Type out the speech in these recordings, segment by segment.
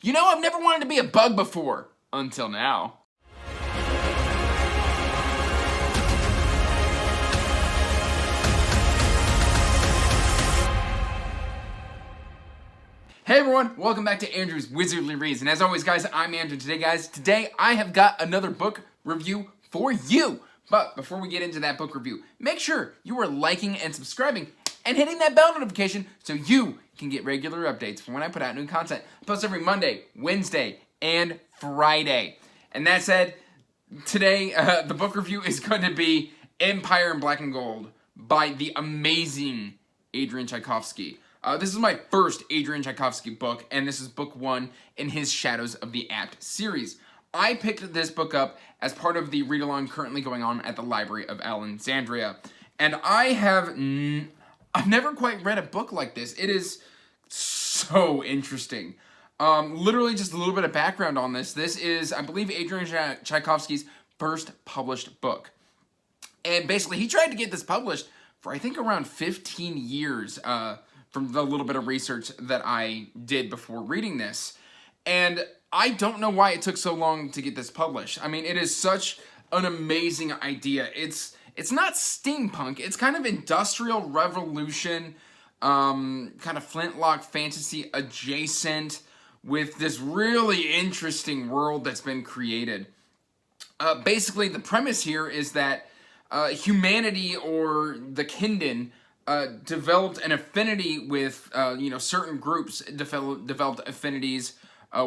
You know, I've never wanted to be a bug before, until now. Hey everyone, welcome back to Andrew's Wizardly Reads, and as always guys, I'm Andrew. Today I have got another book review for you. But before we get into that book review, make sure you are liking and subscribing and hitting that bell notification so you can get regular updates for when I put out new content. I post every Monday, Wednesday, and Friday. And that said, today the book review is going to be Empire in Black and Gold by the amazing Adrian Tchaikovsky. This is my first Adrian Tchaikovsky book, and this is book 1 in his Shadows of the Apt series. I picked this book up as part of the read-along currently going on at the Library of Allenxandria. And I've never quite read a book like this. It is so interesting. Literally just a little bit of background on this. This is, I believe, Adrian Tchaikovsky's first published book. And basically, he tried to get this published for, I think, around 15 years, from the little bit of research that I did before reading this. And I don't know why it took so long to get this published. I mean, it is such an amazing idea. It's not steampunk. It's kind of industrial revolution, kind of flintlock fantasy adjacent with this really interesting world that's been created. Basically, the premise here is that humanity, or the Kindin, developed an affinity with, certain groups developed affinities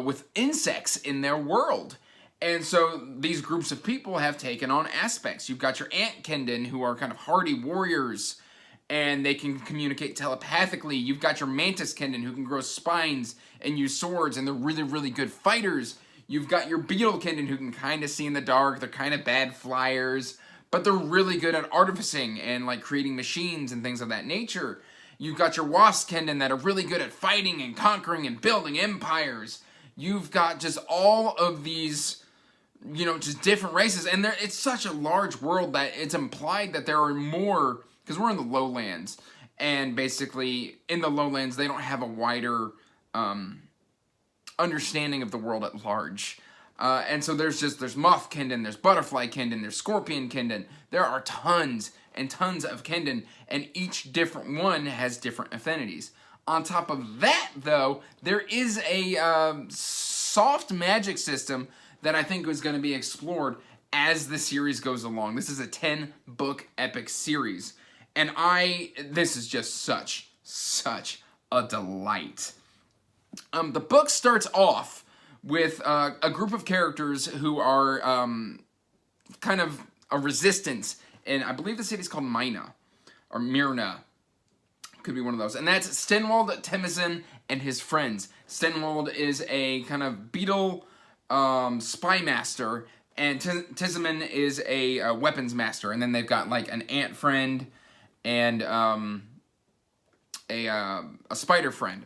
with insects in their world. And so these groups of people have taken on aspects. You've got your ant Kindin, who are kind of hardy warriors, and they can communicate telepathically. You've got your mantis Kindin, who can grow spines and use swords, and they're really, really good fighters. You've got your beetle Kindin, who can kind of see in the dark. They're kind of bad flyers, but they're really good at artificing and like creating machines and things of that nature. You've got your wasp Kindin that are really good at fighting and conquering and building empires. You've got just all of these, just different races. And it's such a large world that it's implied that there are more, because we're in the lowlands. And basically, in the lowlands, they don't have a wider understanding of the world at large. And so there's moth Kindin, there's butterfly Kindin, there's scorpion Kindin. There are tons and tons of Kindin, and each different one has different affinities. On top of that, though, there is a soft magic system that I think is going to be explored as the series goes along. This is a 10-book epic series, and this is just such a delight. The book starts off with a group of characters who are kind of a resistance, and I believe the city's called Mina, or Myrna. Could be one of those. And that's Stenwald, Temizin, and his friends. Stenwald is a kind of beetle spy master, and Temizin is a weapons master. And then they've got like an ant friend and a spider friend.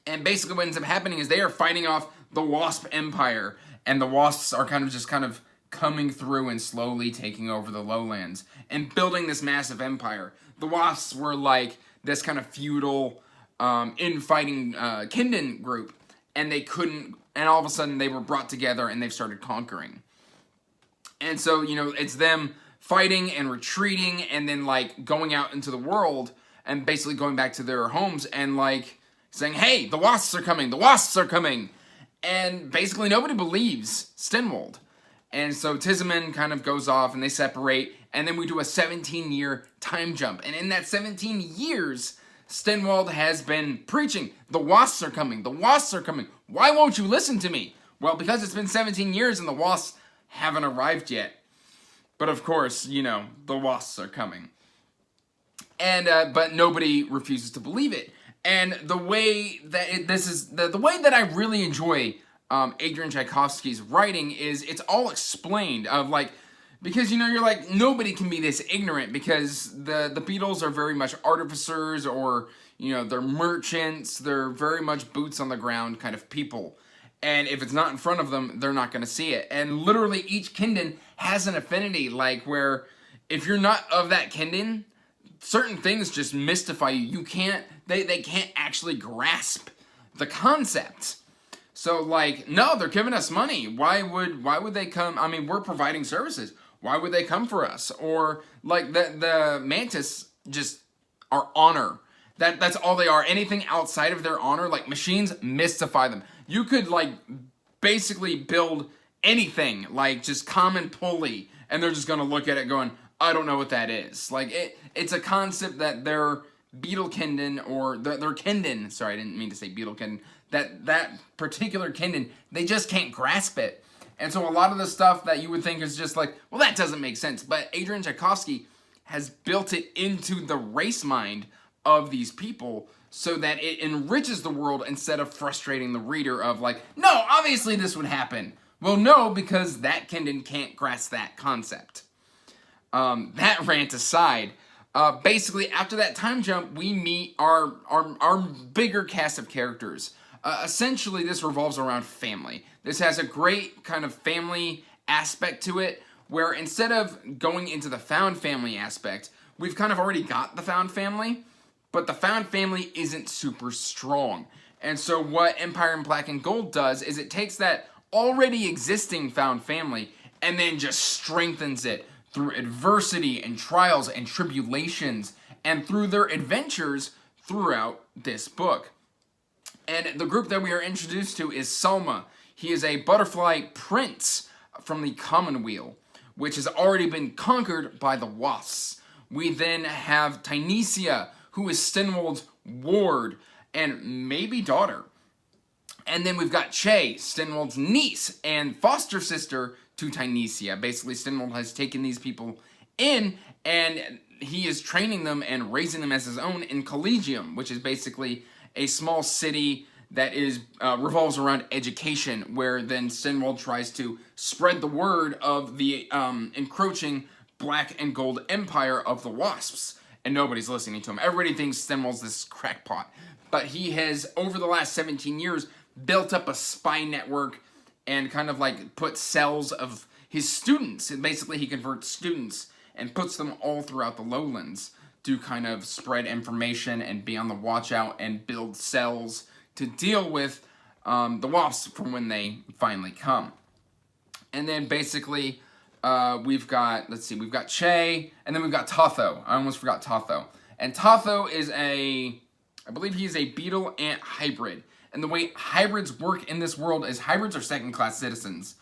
And basically what ends up happening is they are fighting off the Wasp Empire, and the Wasps are kind of coming through and slowly taking over the lowlands and building this massive empire. The Wasps were like this kind of feudal, infighting Kindin group, and they couldn't, and all of a sudden they were brought together and they've started conquering. And so, it's them fighting and retreating and then like going out into the world and basically going back to their homes and like saying, hey, the Wasps are coming, the Wasps are coming. And basically nobody believes Stenwald. And so Temizin kind of goes off and they separate, and then we do a 17-year time jump. And in that 17 years, Stenwald has been preaching, the Wasps are coming, the Wasps are coming. Why won't you listen to me? Well, because it's been 17 years and the Wasps haven't arrived yet. But of course, the Wasps are coming. And but nobody refuses to believe it. And the way that the way that I really enjoy Adrian Tchaikovsky's writing is it's all explained of like, because you're like, nobody can be this ignorant, because the Beatles are very much artificers, or they're merchants, they're very much boots on the ground kind of people. And if it's not in front of them, they're not going to see it. And literally each Kindin has an affinity, like where if you're not of that Kindin, certain things just mystify you. They can't actually grasp the concept. So like, no, they're giving us money. Why would they come? I mean, we're providing services. Why would they come for us? Or like the Mantis just are honor. That's all they are. Anything outside of their honor, like machines, mystify them. You could like basically build anything, like just common pulley, and they're just gonna look at it going, I don't know what that is. Like it's a concept that their Beetlekindin or their Kindin, sorry, I didn't mean to say Beetlekindin, that particular Kindin, they just can't grasp it. And so a lot of the stuff that you would think is just like, well, that doesn't make sense. But Adrian Tchaikovsky has built it into the race mind of these people so that it enriches the world instead of frustrating the reader of like, no, obviously this would happen. Well, no, because that Kindin can't grasp that concept. That rant aside, basically after that time jump, we meet our bigger cast of characters. Essentially, this revolves around family. This has a great kind of family aspect to it, where instead of going into the found family aspect, we've kind of already got the found family, but the found family isn't super strong. And so what Empire in Black and Gold does is it takes that already existing found family and then just strengthens it through adversity and trials and tribulations and through their adventures throughout this book. And the group that we are introduced to is Selma. He is a butterfly prince from the Commonweal, which has already been conquered by the Wasps. We then have Tynesia, who is Stenwold's ward and maybe daughter. And then we've got Che, Stenwold's niece and foster sister to Tynesia. Basically, Stenwold has taken these people in and he is training them and raising them as his own in Collegium, which is basically a small city that is revolves around education, where then Stenwold tries to spread the word of the encroaching Black and Gold Empire of the Wasps, and nobody's listening to him. Everybody thinks Stenwold's this crackpot, but he has, over the last 17 years, built up a spy network and kind of like put cells of his students, and basically he converts students and puts them all throughout the lowlands to kind of spread information and be on the watch out and build cells to deal with the wasps from when they finally come. And then basically we've got Che, and then we've got Totho. I almost forgot Totho. And Totho is I believe he's a beetle ant hybrid. And the way hybrids work in this world is hybrids are second-class citizens.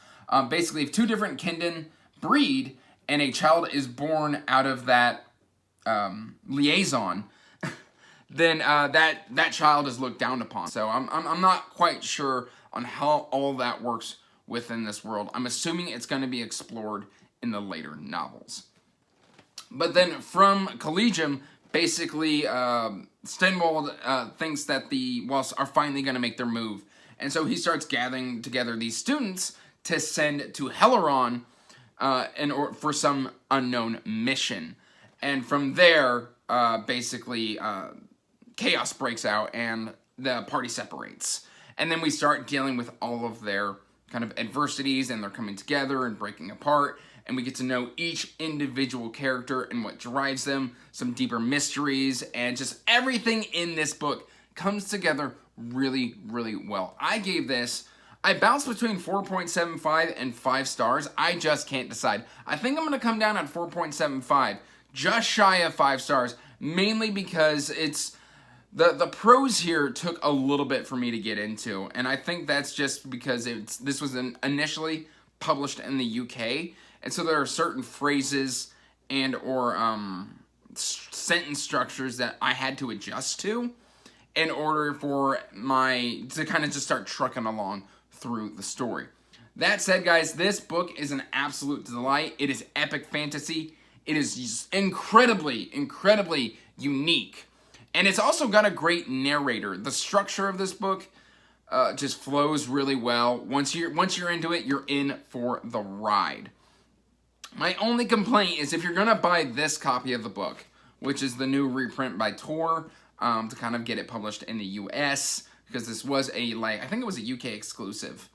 Basically, if two different kindin breed and a child is born out of that liaison, then that child is looked down upon. So I'm not quite sure on how all that works within this world. I'm assuming it's going to be explored in the later novels. But then from Collegium, basically Stenwold thinks that the Wasps are finally going to make their move. And so he starts gathering together these students to send to Helleron for some unknown mission. And from there, basically, chaos breaks out and the party separates. And then we start dealing with all of their kind of adversities, and they're coming together and breaking apart. And we get to know each individual character and what drives them, some deeper mysteries, and just everything in this book comes together really, really well. I bounced between 4.75 and 5 stars. I just can't decide. I think I'm going to come down at 4.75, just shy of 5 stars, mainly because it's the prose here took a little bit for me to get into, and I think that's just because this was initially published in the UK, and so there are certain phrases and or sentence structures that I had to adjust to in order for to kind of just start trucking along through the story. That said, guys, this book is an absolute delight. It is epic fantasy. It is incredibly, incredibly unique. And it's also got a great narrator. The structure of this book just flows really well. Once you're into it, you're in for the ride. My only complaint is if you're going to buy this copy of the book, which is the new reprint by Tor, to kind of get it published in the US, because this was I think it was a UK exclusive.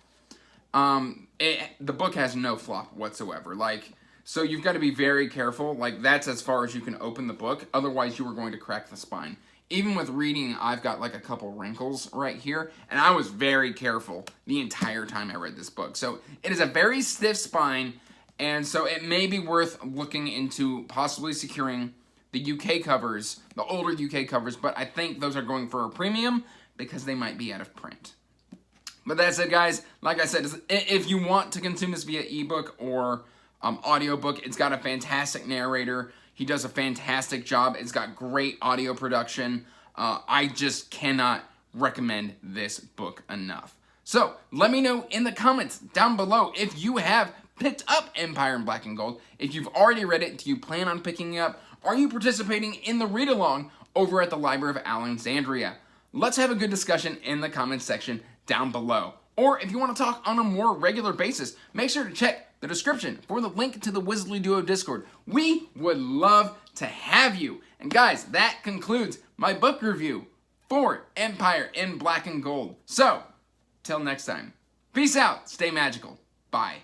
The book has no flop whatsoever. So you've got to be very careful. That's as far as you can open the book. Otherwise, you are going to crack the spine even with reading, I've got like a couple wrinkles right here, and I was very careful the entire time I read this book. So it is a very stiff spine, and so it may be worth looking into possibly securing the UK covers, the older UK covers, but I think those are going for a premium because they might be out of print. But that said, guys, like I said, if you want to consume this via ebook or audiobook, it's got a fantastic narrator. He does a fantastic job. It's got great audio production. I just cannot recommend this book enough. So let me know in the comments down below if you have picked up Empire in Black and Gold. If you've already read it, do you plan on picking it up? Are you participating in the read-along over at the Library of Allenxandria? Let's have a good discussion in the comments section down below. Or if you want to talk on a more regular basis, make sure to check the description for the link to the Wizardly Duo Discord. We would love to have you. And guys, that concludes my book review for Empire in Black and Gold. So, till next time, peace out, stay magical, bye.